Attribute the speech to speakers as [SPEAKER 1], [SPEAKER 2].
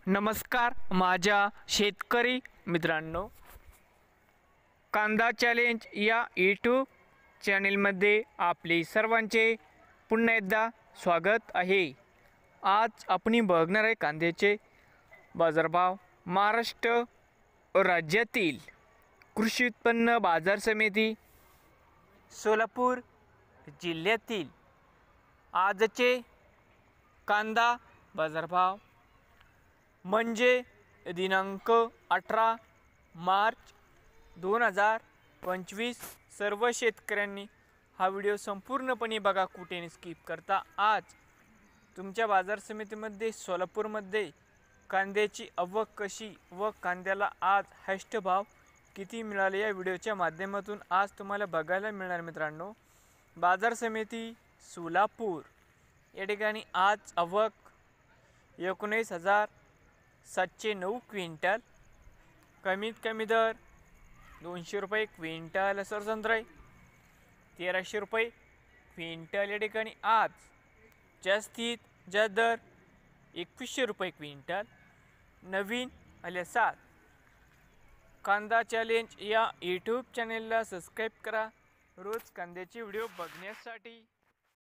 [SPEAKER 1] नमस्कार माझ्या शेतकरी मित्रांनो, कांदा चॅलेंज या यूट्यूब चॅनेलमध्ये आपले सर्वांचे पुन्हा एकदा स्वागत आहे। आज आपण बघणार आहे कांद्याचे बाजारभाव महाराष्ट्र राज्यातील कृषी उत्पन्न बाजार समिती सोलापूर जिल्ह्यातील आजचे कांदा बाजारभाव म्हणजे दिनांक 18 मार्च 2025। सर्व शेतकऱ्यांनी हा व्हिडिओ संपूर्णपणे बघा, कुठे स्किप करता। आज तुमच्या बाजार समितीमध्ये सोलापूरमध्ये कांद्याची आवक कशी व कांद्याला आज हायस्ट भाव किती मिळाले या व्हिडिओच्या माध्यमातून आज तुम्हाला बघायला मिळणार। मित्रांनो, बाजार समिती सोलापूर या ठिकाणी आज आवक 19,709 क्विंटल, कमीत कमी दर 200 रुपये क्विंटल, सरसंत्र 1300 रुपये क्विंटल या ठिकाणी आज जास्तीत जास्त दर 2100 रुपये क्विंटल। नवीन आल्यासात कांदा चॅलेंज या यूट्यूब चॅनेलला सबस्क्राईब करा रोज कांद्याचे व्हिडिओ बघण्यासाठी।